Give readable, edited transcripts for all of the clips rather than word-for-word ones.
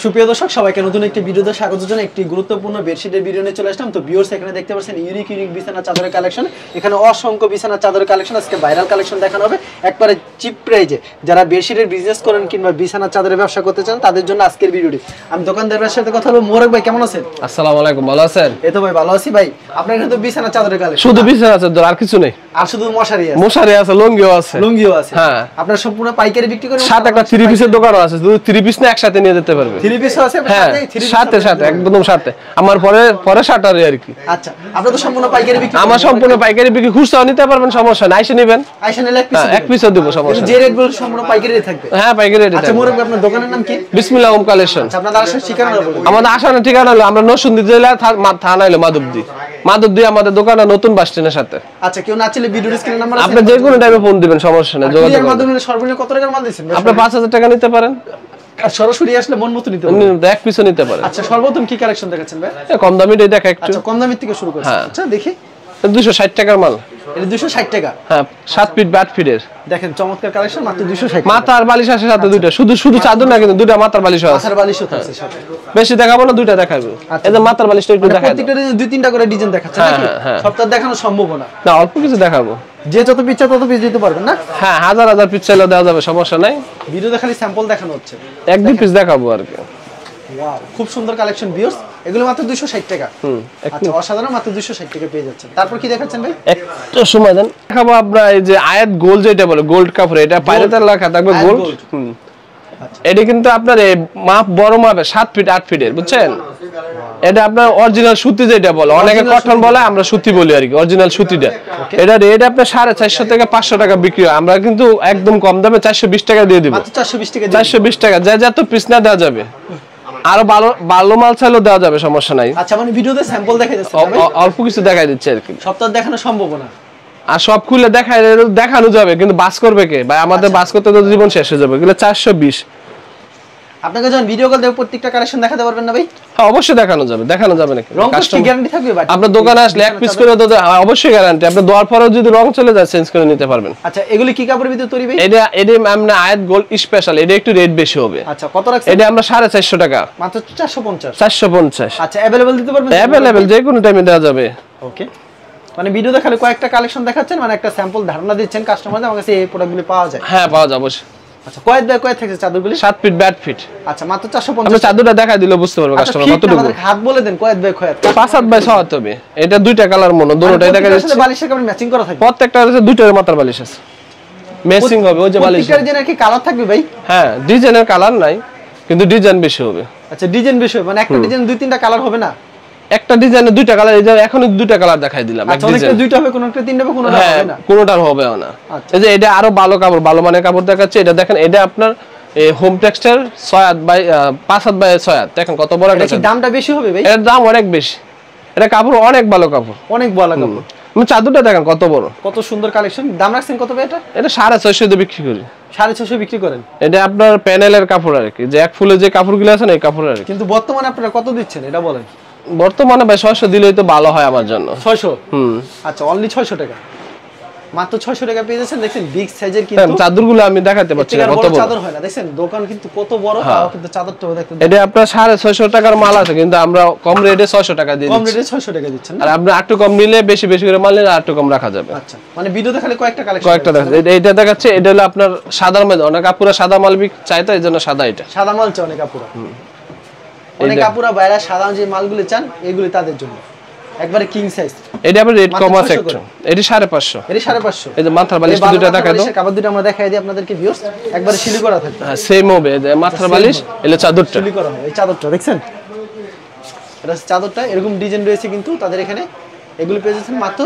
সুপ্রিয় দর্শক সবাইকে নতুন একটি ভিডিওতে স্বাগত জানাই। একটি গুরুত্বপূর্ণ বেডশিটের ভিডিও নিয়ে চলে আসলাম। তো ভিউয়ার্স এখানে দেখতে পাচ্ছেন ইউনিক বিছানা চাদরের কালেকশন। এখানে অসংখ্য বিছানা চাদরের কালেকশন, আজকে ভাইরাল কালেকশন দেখানো হবে একবারে চিপ প্রাইজে। যারা বেডশিটের বিজনেস করেন কিংবা বিছানা চাদরের ব্যবসা করতে চান তাদের জন্য আজকের ভিডিওটি। আমি দোকানদারের সাথে কথা বলবো। মোরক ভাই কেমন আছেন? আসসালামু আলাইকুম, ভালো আছেন? এই তো ভাই ভালো আছি ভাই। আপনার এখানে তো বিছানা চাদরের কালেকশন, শুধু বিছানা চাদর আর কিছু নেই? আর শুধু মশারি আছে? মশারি আছে, লুঙ্গিও আছে। লুঙ্গিও আছে, হ্যাঁ। আপনার সম্পূর্ণ পাইকারি বিক্রি করেন? সাথে একটা 3 পিসের দোকানও আছে, শুধু 3 পিস না একসাথে নিয়ে যেতে পারবে। 3 পিসও আছে? হ্যাঁ, সাথে সাথে একদম সাথে। আমার পরে শাটারে আর কি। আচ্ছা, আপনারা তো সম্পূর্ণ পাইকারি বিক্রি? আমার সম্পূর্ণ পাইকারি বিক্রি, খুচরাও নিতে পারবেন, সমস্যা নাই। এসে নেবেন, আইসা নিলে এক পিসও দেব, সমস্যা নেই। যে রেট বল সম্পূর্ণ পাইকারি রেট থাকবে? হ্যাঁ, পাইকারি রেট। আচ্ছা মোরক, আপনার দোকানের নাম কি? বিসমিল্লাহ হোম কালেকশন। আচ্ছা, আপনাদের আসার ঠিকানা বলুন। আমাদের আসার ঠিকানা হলো আমরা নরসিংদী জেলা থানা হলো মাধবদী আমাদের দোকান, নতুন বাস স্ট্যান্ডের সাথে। আচ্ছা, কেউ না চাইলে ভিডিও স্ক্রিনে নাম্বার আছে, আপনি যে কোনো টাইমে ফোন দিবেন, সমস্যা নেই। যোগাযোগ মাধ্যমে সর্বনিম্ন কত টাকার মাল দিবেন? আপনি 5000 টাকা নিতে পারেন, আর সরাসরি আসলে মন মতো নিতে পারেন, এক পিসও নিতে পারেন। আচ্ছা, সর্বপ্রথম কি কালেকশন দেখাচ্ছেন ভাই? কম দামিটাই দেখা একটু। আচ্ছা, কম দামের থেকে শুরু করছি। আচ্ছা দেখি, 260 টাকার মাল। এটা 260 টাকা? হ্যাঁ, 7 ফিট 8 ফিটের। দেখেন চমৎকার কালেকশন, মাত্র 260 টাকা। মাথার বালিশ আছে সাথে দুইটা, শুধু চাদর না কিন্তু দুইটা মাথার বালিশ আছে। মাথার বালিশও আছে সাথে। বেশি দেখাবো না, দুইটা দেখাবো। এই যে মাথার বালিশটা একটু দেখাই দাও। প্রত্যেকটা দুই তিনটা করে ডিজাইন দেখাচ্ছেন নাকি? সবটা দেখানো সম্ভব না। না, অল্প কিছু দেখাবো। যে যত পিস তত পিস দিতে পারবেন না? হ্যাঁ, হাজার পিস চাইলেও দেওয়া যাবে, সমস্যা নাই। ভিডিওতে খালি স্যাম্পল দেখানো হচ্ছে, এক দুই পিস দেখাবো আর কি। ওয়াও, খুব সুন্দর কালেকশন ভিউয়ার্স। এগুলো মাত্র 260 টাকা। আচ্ছা, অসাধারণ, মাত্র 260 টাকা পেয়ে যাচ্ছেন। তারপর কি দেখাচ্ছেন ভাই? একটু সময় দেন, দেখাবো আপনার এই যে আয়াত গোল্ড, যেটা বলে গোল্ড কাপড়, এটা পাইরেতের লেখা থাকবে গোল্ড। এটা কিন্তু আপনার এই মাপ বড় মাপে 7 ফিট 8 ফিটের, বুঝছেন? এটা আপনার অরিজিনাল সুতি যেটা বলে, অনেকে কটন বলে, আমরা সুতি বলি আর কি, অরিজিনাল সুতিটা। এটা রেট আপনার 450 থেকে 500 টাকা বিক্রি হয়, আমরা কিন্তু একদম কম দামে 420 টাকা দিয়ে দিব। মাত্র 420 টাকা? 420 টাকা, যত পিস না দেওয়া যাবে, আরো ভালো মাল চাইলেও দেওয়া যাবে, সমস্যা নাই। আচ্ছা, মানে ভিডিওতে স্যাম্পল দেখাই যাচ্ছে, অল্প কিছু দেখাই দিচ্ছে আর কি। সবটা দেখানো সম্ভব না, আর সব খুলে দেখানো যাবে, কিন্তু বাস করবে কে ভাই? আমাদের বাস করতে তো জীবন শেষ হয়ে যাবে। এগুলো 420। আপনাকে যখন ভিডিও কল দেব প্রত্যেকটা কালেকশন দেখাতে পারবেন না ভাই? হ্যাঁ, অবশ্যই দেখানো যাবে নাকি? রং কি গ্যারান্টি থাকবে ভাই? আপনার দোকানে আসলে এক পিস করে দাও, অবশ্যই গ্যারান্টি। আপনি দেওয়ার পরেও যদি রং চলে যায়, চেঞ্জ করে নিতে পারবেন। আচ্ছা, এগুলি কি কাপড়ের ভিতরে তৈরি ভাই? এটা আমরা আয়াত গোল্ড স্পেশাল, এটা একটু রেট বেশি হবে। আচ্ছা, কত রাখছেন? এটা আমরা 450 টাকা। মাত্র 450? 450। আচ্ছা, अवेलेबल দিতে পারবেন? अवेलेबल, যে কোনো টাইমে দেওয়া যাবে। ওকে, মানে ভিডিও দেখালে কয়েকটা কালেকশন দেখাচ্ছেন, মানে একটা স্যাম্পল ধারণা দিচ্ছেন কাস্টমারদের, আমার কাছে এই প্রোডাক্টগুলো পাওয়া যায়? হ্যাঁ, পাওয়া যাবে অবশ্যই। আচ্ছা, কয়েক বাই কয়েক থাকছে চাদরগুলি? 7 ফিট 8 ফিট। আচ্ছা, মাত্র 450। আপনি চাদরটা দেখাই দিলে বুঝতে পারবে কাস্টমার কতটুকু। আমাদের হাত বলে দেন, কয়েক বাই কয়েক? 5 বাই 6 হবে। এটা দুইটা কালার মনে, দুটোটাই দেখা যাচ্ছে। বালিশের কাপড় ম্যাচিং করা থাকবে? প্রত্যেকটা আছে দুইটার মাথার বালিশ আছে, ম্যাচিং হবে। ওই যে বালিশ, প্রত্যেকটা ডিজাইনের কি কালার থাকবে ভাই? হ্যাঁ, ডিজাইনের কালার নাই, কিন্তু ডিজাইন বেশি হবে। আচ্ছা, ডিজাইন বেশি হবে, মানে একটা ডিজাইন দুই তিনটা কালার হবে না? একটা ডিজাইনে দুইটা কালার, এই যে এখন দুইটা কালার দেখাই দিলাম। আচ্ছা, অনেকটা দুইটা হবে, কোনটা তিনটা হবে, কোনটা হবে না? কোনটার হবে না। এই যে এটা আরো ভালো কাপড়, ভালো মানের কাপড় দেখাচ্ছে। এটা দেখেন, এটা আপনার এই হোম টেক্সটাইল 6 বাই 5 বাই 6। দেখেন কত বড় একটা। এটা দামটা বেশি হবে ভাই? এর দাম অনেক বেশি, এটা কাপড় অনেক ভালো কাপড়, অনেক ভালো কাপড়। আমি চাদরটা দেখেন কত বড়, কত সুন্দর কালেকশন। দাম রাখছেন কত ভাই এটা? এটা 650 দিয়ে বিক্রি করি। 650 বিক্রি করেন? এটা আপনার প্যানেলের কাপড় আর কি, যে এক ফুলে যে কাপড়গুলো আছে না, এই কাপড় আর কি। কিন্তু বর্তমানে আপনারা কত দিচ্ছেন এটা বলেন? বর্তমানে ভাই 600 দিলেই তো ভালো হয় আমার জন্য। 600? আচ্ছা, অনলি 600 টাকা, মাত্র 600 টাকা পেয়ে যাচ্ছেন। দেখেন বিগ সাইজের, কিন্তু চাদরগুলো আমি দেখাতে পাচ্ছি না কত বড় চাদর হয় না। দেখেন দোকান কিন্তু কত বড়, তাও কিন্তু চাদরটাও দেখতে। এটা আপনার 650 টাকার মাল আছে, কিন্তু আমরা কম রেটে 600 টাকা দিয়ে দিচ্ছি। কম রেটে 600 টাকা দিচ্ছেন, আর আপনি একটু কম নিলে, বেশি করে মাল নিলে একটু কম রাখা যাবে। আচ্ছা, মানে ভিডিও দেখালে কয়েকটা কালেকশন, কয়েকটা দেখাচ্ছে। এটা দেখাচ্ছে, এটা হলো আপনার সাদার মধ্যে, অনেক আপুরা সাদা মাল চায়, তো এইজন্য সাদা। এটা সাদা মাল চায় অনেক আপুরা, অনেক আপুরা বাইরে সাদা যে মালগুলো চান, এগুলি তাদের জন্য একবারে কিং সাইজ। এটা আবার রেট কম আছে একটু, এটা 550। এটা 550। এই যে মাথার বালিশ দুটো দেখাই দাও, কাপড় দুটো আমরা দেখাই দিই আপনাদেরকে ভিউয়ার্স। একবারে সিলি করা থাকে, হ্যাঁ সেম হবে। এই যে মাথার বালিশ, এলে চাদরটা সিলি করা হয়। এই চাদরটা দেখছেন, এটা চাদরটা এরকম ডিজাইন রয়েছে, কিন্তু তাদের এখানে এগুলো পেয়ে যাচ্ছেন মাত্র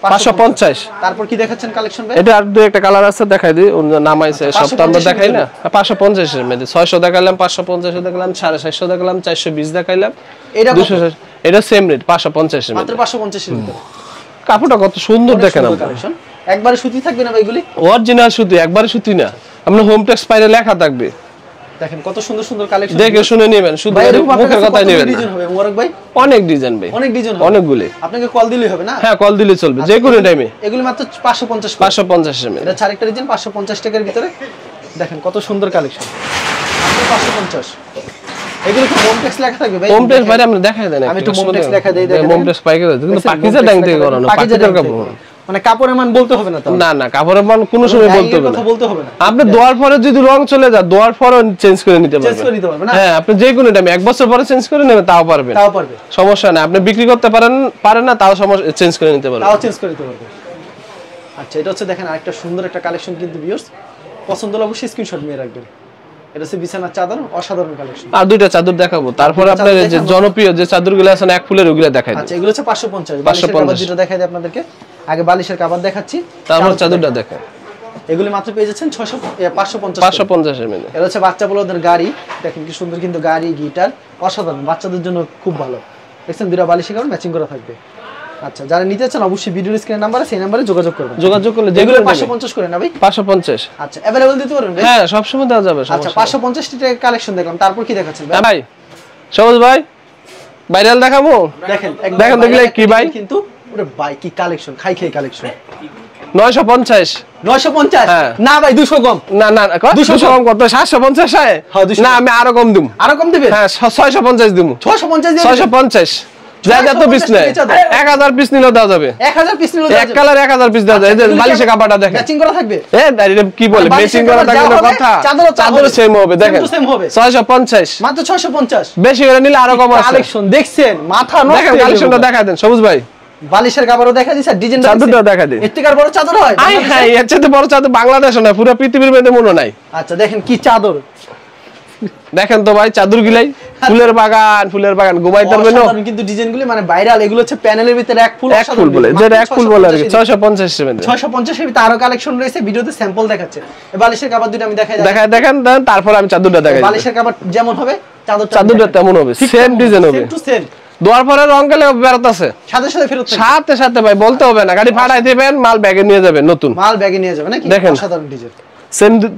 550। তারপর কি দেখাচ্ছেন কালেকশন ভাই? এটা আর দুই একটা কালার আছে, দেখাই দিই। নাম আইছে, সব তো আমরা দেখাই না। 550 এর মধ্যে 600 দেখাইলাম, 550 দেখাইলাম, 450 দেখাইলাম, 420 দেখাইলাম। এটা 200, এটা সেম রেট 550 এর মধ্যে, মাত্র 550 এর মধ্যে। কাপড়টা কত সুন্দর দেখেন কালেকশন। একবারে সুতি থাকবে না ভাই এগুলি? অরিজিনাল সুতি, একবারে সুতি না। আপনার হোম টেক্স পাইরে লেখা থাকবে। দেখেন কত সুন্দর সুন্দর কালেকশন, দেখে শুনে নেবেন, শুধু মুখের কথাই নেবেন। ডিজাইন হবে মোরক ভাই? অনেক ডিজাইন ভাই, অনেক ডিজাইন হবে, অনেকগুলি। আপনাকে কল দিলেই হবে না? হ্যাঁ, কল দিলে চলবে, যে কোনো টাইমে। এগুলি মাত্র 550 এর। এটা আরেকটা ডিজাইন 550 টাকার ভিতরে। দেখেন কত সুন্দর কালেকশন, 550। এগুলো কি হোমটেক্স লেখা থাকবে ভাই? হোমটেক্স ভাই আমরা দেখাই দেন, আমি একটু হোমটেক্স লেখা দেই, দেখেন হোমটেক্স পাইকারি কিন্তু পাকিজা ডাং থেকে করানো, পাকিজার কাপড়, মানে কাপড়ের মান বলতে হবে না তো? না না, কাপড়ের মান কোনো সময় বলতে হবে না। আপনি দোয়ার পরে যদি রং চলে যায়, দোয়ার পরে চেঞ্জ করে নিতে পারবেন। হ্যাঁ, আপনি যে কোনো টাইমে 1 বছর পরে চেঞ্জ করে নেবেন, তাও পারবে, সমস্যা নাই। আপনি বিক্রি করতে পারেন না, তাও সমস্যা, চেঞ্জ করে নিতে পারবেন, আচ্ছা, এটা হচ্ছে দেখেন আরেকটা সুন্দর একটা কালেকশন কিন্তু ভিউয়ার্স, পছন্দ হলে অবশ্যই স্ক্রিনশট নিয়ে রাখবেন। এটা হচ্ছে বিছানার চাদর, অসাধারণ কালেকশন। আর দুইটা চাদর দেখাবো, তারপরে আপনাদের যে জনপ্রিয় যে চাদরগুলো আছে না এক ফুলের, ওগুলো দেখাই দিই। আচ্ছা, এগুলো হচ্ছে 550, 550 যেটা দেখাই দিই আপনাদেরকে। আগে বালিশের কভার দেখাচ্ছি, তারপর চাদরটা দেখাই। এগুলো মাত্র পেয়ে যাচ্ছেন 550 এর মধ্যে। এটা হচ্ছে বাচ্চা বড়দের গাড়ি, দেখেন কি সুন্দর কিন্তু গাড়ি, গিটার, অসাধারণ, বাচ্চাদের জন্য খুব ভালো। দেখছেন দুটো বালিশের কভার ম্যাচিং করা থাকবে। আচ্ছা, যারা নিতে চান অবশ্যই ভিডিওর স্ক্রিনের নাম্বার আছে, সেই নম্বরে যোগাযোগ করবেন। যোগাযোগ করলে যেগুলো 550 করে না ভাই? 550। আচ্ছা, अवेलेबल দিতে পারবেন ভাই? হ্যাঁ, সব সময় দেওয়া যাবে। আচ্ছা, 550 টাকা কালেকশন দেখলাম, তারপর কি দেখাচ্ছেন ভাই? ভাই সবুজ ভাই, ভাইরাল দেখাবো, দেখেন দেখলে কি ভাই, কিন্তু ওরে ভাই কি কালেকশন, খাই কালেকশন। 950 না ভাই, 200 কম। না 200 কম কত? 750 হয় না, আমি আরো কম দিম। আরো কম দিবেন? হ্যাঁ, 650 দিমু। 650 যত পিস নেই, 1000 পিস নিলেও দেওয়া যাবে। 1000 পিস নিলেও এক কালার 1000 পিস দেওয়া যায়। এই বালিশের কাপড়টা দেখেন, ম্যাচিং করা থাকবে। এটা কি বলে, ম্যাচিং করা থাকবে কথা, চাদর সেম হবে। দেখেন 650, মাত্র 650। বেশি করে নিলে আরো কম আছে। কালেকশন দেখছেন, মাথা নষ্ট। দেখেন কালেকশনটা দেখা দেন সবুজ ভাই। বালিশের কাপড়ও দেখা দিছে, ডিজাইনটা চাদরটাও দেখা দেন। এর থেকে বড় চাদর হয়? হ্যাঁ, এর চেয়ে বড় চাদর বাংলাদেশে না, পুরো পৃথিবীর মধ্যে মনে নাই। আচ্ছা, দেখেন কি চাদর, দেখেন তো ভাই চাদর গিলাই, ফুলের বাগান ঘুমাইতে পারবেন না কিন্তু ডিজাইনগুলো মানে ভাইরাল। এগুলো হচ্ছে প্যানেলের ভিতরে এক ফুল বলে, যেটা এক ফুল বলে আর কি। 650 এর মধ্যে 650 এর ভিতরে আরো কালেকশন রয়েছে, ভিডিওতে স্যাম্পল দেখাচ্ছে। এই বালিশের কভার দুটো আমি দেখেন, তারপর আমি চাদরটা দেখাই। বালিশের কভার যেমন হবে চাদরটা তেমন হবে, সেম ডিজাইন হবে, সেম টু সেম। দোয়ার পরে রং গেলে বেরোত আছে, সাথে ভাই বলতে হবে না, গাড়ি ফাটাই দিবেন, মাল ব্যাগে নিয়ে যাবেন, নতুন মাল ব্যাগে নিয়ে যাবেন নাকি? দেখেন সাধারণ ডিজাইন,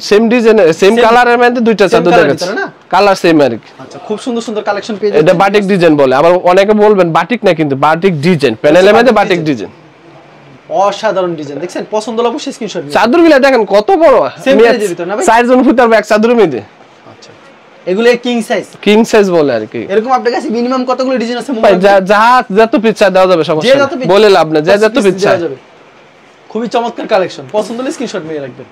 সেম ডিজাইন, সেম কালারের মধ্যে দুইটা চাদর দেখাচ্ছে, কালার সেম আর কি। আচ্ছা, খুব সুন্দর সুন্দর কালেকশন পেয়ে যাবেন। এটা বাটিক ডিজাইন বলে, আবার অনেকে বলবেন বাটিক না, কিন্তু বাটিক ডিজাইন, প্যানেলের মধ্যে বাটিক ডিজাইন, অসাধারণ ডিজাইন। দেখছেন পছন্দ হলে অবশ্যই স্ক্রিনশট নিন। চাদরগুলো দেখেন কত বড়, সেম সাইজের ভিতর না ভাই? 4 জন ফুটার এক চাদরের মধ্যে। আচ্ছা, এগুলো কিং সাইজ বলে আর কি। এরকম আপনার কাছে মিনিমাম কতগুলো ডিজাইন আছে? যত পিচ্ছা দেওয়া যাবে, সমস্যা নেই, বলে লাভ না, যত পিচ্ছা যাবে। খুবই চমৎকার কালেকশন, পছন্দ হলে স্ক্রিনশট নিয়ে রাখবেন।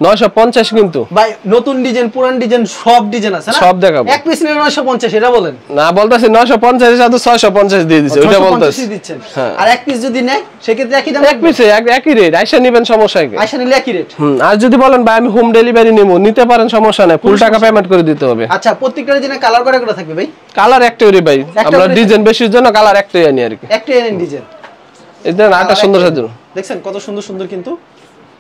950 কিন্তু ভাই, নতুন ডিজাইন পুরান ডিজাইন সব ডিজাইন আছে না? সব দেখাবো। এক পিস নিলে 950, এটা বলেন না? বলতাছি 950 এর সাথে 650 দিয়ে দিছে, ওটা বলতাছি দিচ্ছেন। আর এক পিস যদি নেয় সেক্ষেত্রে একই দাম? এক পিসে একই রেট, আইসা নেবেন, সমস্যা কি? আইসা নিলে একই রেট। আর যদি বলেন ভাই আমি হোম ডেলিভারি নেব, নিতে পারেন, সমস্যা নাই, ফুল টাকা পেমেন্ট করে দিতে হবে। আচ্ছা, প্রত্যেকটা ডিজাইনে কালার করে থাকবে ভাই? কালার একটাই রে ভাই, আমরা ডিজাইন বেশির জন্য কালার একটাই আনি আর কি। একটাই আনেন ডিজাইন। এটা আটা সুন্দর সাজানো, দেখছেন কত সুন্দর সুন্দর কিন্তু।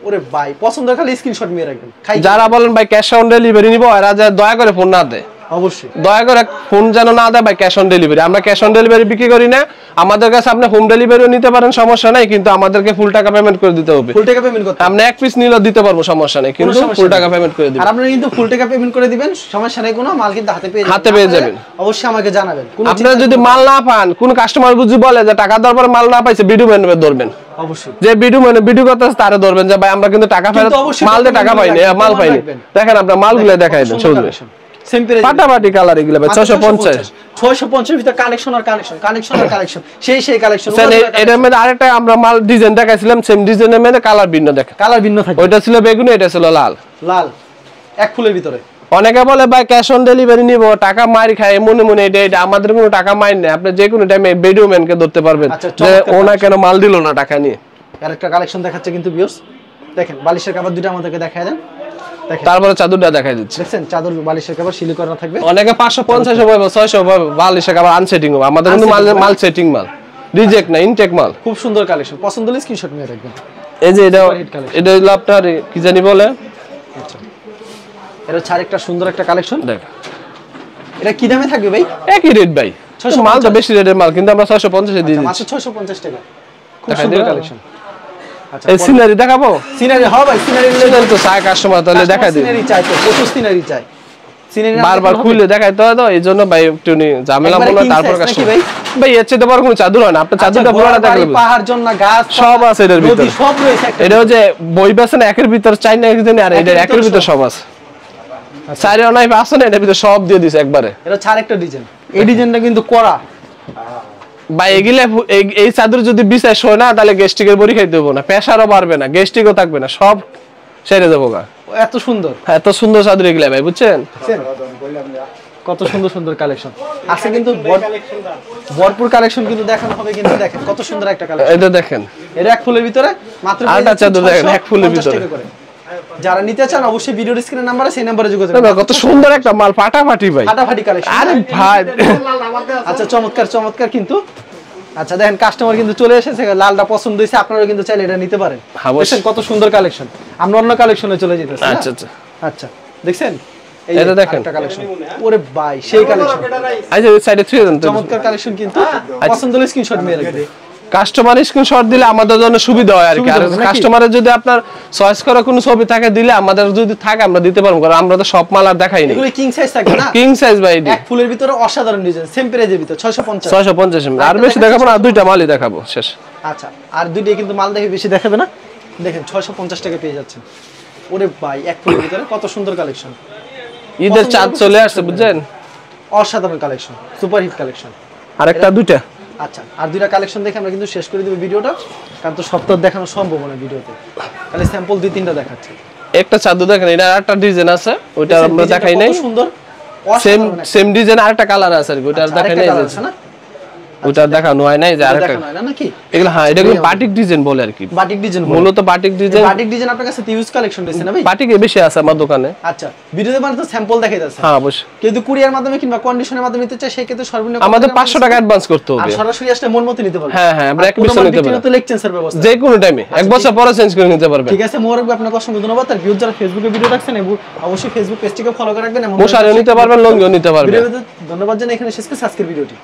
ওরে ভাই, পছন্দ খালি স্ক্রিনশট নিয়ে রাখবেন। যারা বলেন ভাই ক্যাশ অন ডেলিভারি নিব, এরা দয়া করে ফোন না দেয়, অবশ্যই দয়া করে ফোন যেন না দেয় ভাই, ক্যাশ অন ডেলিভারি। আমরা ক্যাশ অন ডেলিভারি বিক্রি করি না, আমাদের কাছে আপনি হোম ডেলিভারিও নিতে পারেন, সমস্যা নাই, কিন্তু আমাদেরকে ফুল টাকা পেমেন্ট করে দিতে হবে। ফুল টাকা পেমেন্ট করতে, আপনি এক পিস নিলেও দিতে পারবো, সমস্যা নাই, কিন্তু ফুল টাকা পেমেন্ট করে দিবেন। আর আপনি কিন্তু ফুল টাকা পেমেন্ট করে দিবেন, সমস্যা নাই, কোনো মাল কিন্তু হাতে পেয়ে যাবেন। অবশ্যই আমাকে জানাবেন। আপনারা যদি মাল না পান, কোন কাস্টমার বুঝি বলে যে টাকা দেওয়ার পরে মাল না পাইছে, ভিডিও বানাবে ধরবেন, অবশ্যই যে ভিডিও করতেছে তারে ধরবেন যে ভাই আমরা কিন্তু টাকা ফেরত, মাল দিয়ে টাকা পাইনি, মাল পাইনি। দেখেন আপনার মালগুলো দেখাই দেন, সবুজ সেম পেরে পাটাপাটি কালার এগুলো ভাই। 650 ভিতর কালেকশন আর কালেকশন সেই কালেকশন। এটার মধ্যে আরেকটা আমরা মাল ডিজাইন দেখাইছিলাম, সেম ডিজাইনের মধ্যে কালার ভিন্ন, দেখেন কালার ভিন্ন থাকে। ওইটা ছিল বেগুনি, এটা ছিল লাল, এক ফুলের ভিতরে। অনেকে বলে ভাই ক্যাশ অন ডেলিভারি নিব, টাকা মারি খায়, মনে এটা আমাদের কোনো টাকা মাইর নেই, আপনি যে কোনো টাইমে ভিডিও ম্যানকে ধরতে পারবেন যে ওনা কেন মাল দিল না টাকা নিয়ে। আরেকটা কালেকশন দেখাচ্ছে কিন্তু ভিউয়ার্স, দেখেন বালিশের কভার দুটো আমাদেরকে দেখায় দেন। তারপরে চাদরটা দেখাই দিচ্ছি, দেখছেন চাদর বালিশের কভার সিল করা থাকবে। অনেকে 550 হবে, 600 হবে, বালিশের কভার আনসেটিং হবে, আমাদের কিন্তু মাল সেটিং মাল, রিজেক্ট না, ইনটেক মাল। খুব সুন্দর কালেকশন, পছন্দ হলে স্ক্রিনশট নিয়ে রাখবেন। এই যে এটা হলো আপনার কি জানি বলে, আচ্ছা এটা হচ্ছে আরেকটা সুন্দর একটা কালেকশন। দেখ এটা কি দামে থাকবে ভাই? একই রেট ভাই, 600 মাল তো বেশি রেটের মাল, কিন্তু আমরা 650 এ দিয়ে দিচ্ছি, মাত্র 650 টাকা। খুব সুন্দর কালেকশন। আচ্ছা, এই সিনারি দেখাবো? সিনারি হবে ভাই, সিনারি তো চাই কাস্টমার, তাহলে দেখাই দিই। সিনারি চাই তো, প্রচুর সিনারি চাই, সিনারি বারবার খুলে দেখাইতে হয় তো, এইজন্য ভাই একটু ঝামেলা বলো, তারপর কাস্টমার ভাই এর চেয়ে বড় কোনো চাদর হয় না, আপনি চাদরটা পুরোটা দেখলেন, পাহাড় জন্না গাছ সব আছে এর ভিতরে, সব রয়েছে। এটা যে বই বেছেন একের ভিতর চাই না একজন, আর এটা একের ভিতর সব আছে। চারি অনাই আছে না, এটার ভিতরে সব দিয়ে দিছে একবারে। এটা ছাড় একটা ডিজাইন, এই ডিজাইনটা কিন্তু করা ভাই। এগুলা এই চাদর যদি বিছায় শোয় না, তাহলে গ্যাস্ট্রিকের বড়ি খাইতে দেবো না, প্রেসারও বাড়বে না, গ্যাস্ট্রিকও থাকবে না, সব সেরে দেবো গা। এত সুন্দর, এত সুন্দর চাদর এগুলা ভাই, বুঝছেন? কত সুন্দর সুন্দর কালেকশন আছে কিন্তু, ভরপুর কালেকশন কিন্তু দেখানো হবে। কিন্তু দেখেন কত সুন্দর একটা কালেকশন, এটা দেখেন, এটা এক ফুলের ভিতরে মাত্র আটা চাদর দেখেন, এক ফুলের ভিতরে। যারা নিতে চান অবশ্যই ভিডিওর স্ক্রিনের নাম্বার আছে, সেই নম্বরে যোগাযোগ করুন। কত সুন্দর একটা মাল, ফাটাফাটি ভাই, ফাটাফাটি কালেকশন। আরে ভাই আচ্ছা চমৎকার চমৎকার কিন্তু। আচ্ছা দেখেন কাস্টমার কিন্তু চলে এসেছে, লালটা পছন্দ হয়েছে, আপনারা কিন্তু চাইলে এটা নিতে পারেন। দেখেন কত সুন্দর কালেকশন। আমরা অন্য কালেকশনে চলে যেতেছি। আচ্ছা আচ্ছা আচ্ছা দেখছেন, এটা দেখেন একটা কালেকশন। ওরে ভাই সেই কালেকশন, এই যে সাইডে থ্রি দেন, চমৎকার কালেকশন কিন্তু। পছন্দ হলে স্ক্রিনশট মেরে রাখবেন। কাস্টমার স্ক্রিনশট দিলে আমাদের জন্য সুবিধা হয় আর কি। আর কাস্টমারের যদি আপনার চয়েস করা কোনো ছবি থাকে দিলে আমাদের যদি থাকে আমরা দিতে পারবো, কারণ আমরা তো সব মাল আর দেখাই না। এগুলো কিং সাইজ থাকে না? কিং সাইজ ভাই, এক ফুলের ভিতরে অসাধারণ ডিজাইন, সেম প্রাইজের ভিতরে 650 650। আর বেশি দেখাবো না, দুইটা মালই দেখাবো শেষ। আচ্ছা আর দুইটা কিন্তু মাল দেখে বেশি দেখাবে না। দেখেন 650 টাকা পেয়ে যাচ্ছেন। ওরে ভাই এক ফুলের ভিতরে কত সুন্দর কালেকশন। ঈদের চাঁদ চলে আসছে, বুঝছেন? অসাধারণ কালেকশন, সুপার হিট কালেকশন। আরেকটা দুইটা। আচ্ছা আর দুইটা কালেকশন দেখে আমরা কিন্তু শেষ করে দেব ভিডিওটা, কারণ তো সব তো দেখানো সম্ভব না ভিডিওতে, তাহলে স্যাম্পল দুই তিনটা দেখাচ্ছি। একটা চাদর দেখেন, এটা আরেকটা ডিজাইন আছে, ওইটা আমরা দেখাই নাই। সুন্দর সেম ডিজাইন আরেকটা কালার আছে আর কি, ওইটা দেখাই নাই। ওটা দেখানো হয় নাই যে আরেকটা নাকি এগুলো। হ্যাঁ এগুলো বাটিক ডিজাইন বলে আর কি, বাটিক ডিজাইন মূলত বাটিক ডিজাইন। বাটিক ডিজাইন আপনার কাছে ইউজ কালেকশন রয়েছে না ভাই? বাটিকে বেশি আছে আমার দোকানে। আচ্ছা ভিডিওতে মানে তো স্যাম্পল দেখাই যাচ্ছে। হ্যাঁ অবশ্যই, কিন্তু কুরিয়ার মাধ্যমে কিংবা কন্ডিশনের মাধ্যমে নিতে চাই সেই ক্ষেত্রে সর্বনিম্ন আমাদের 500 টাকা অ্যাডভান্স করতে হবে, আর সরাসরি আসলে মন মতো নিতে পারবেন। হ্যাঁ হ্যাঁ আমরা এক পিস নিতে পারবো, তো লেগ চেঞ্জের ব্যবস্থা যে কোনো টাইমে এক বছর পরে চেঞ্জ করে নিতে পারবেন। ঠিক আছে মোবারক ভাই, আপনাকে অসংখ্য ধন্যবাদ। আর ভিউয়ার যারা ফেসবুকে ভিডিও দেখছেন এবং অবশ্যই ফেসবুক পেজটিকে ফলো করে রাখবেন, এবং মশারিও নিতে পারবেন, লঙ্গিও নিতে পারবেন। ধন্যবাদ জানাই, এখানে শেষ করছি আজকের ভিডিওটি।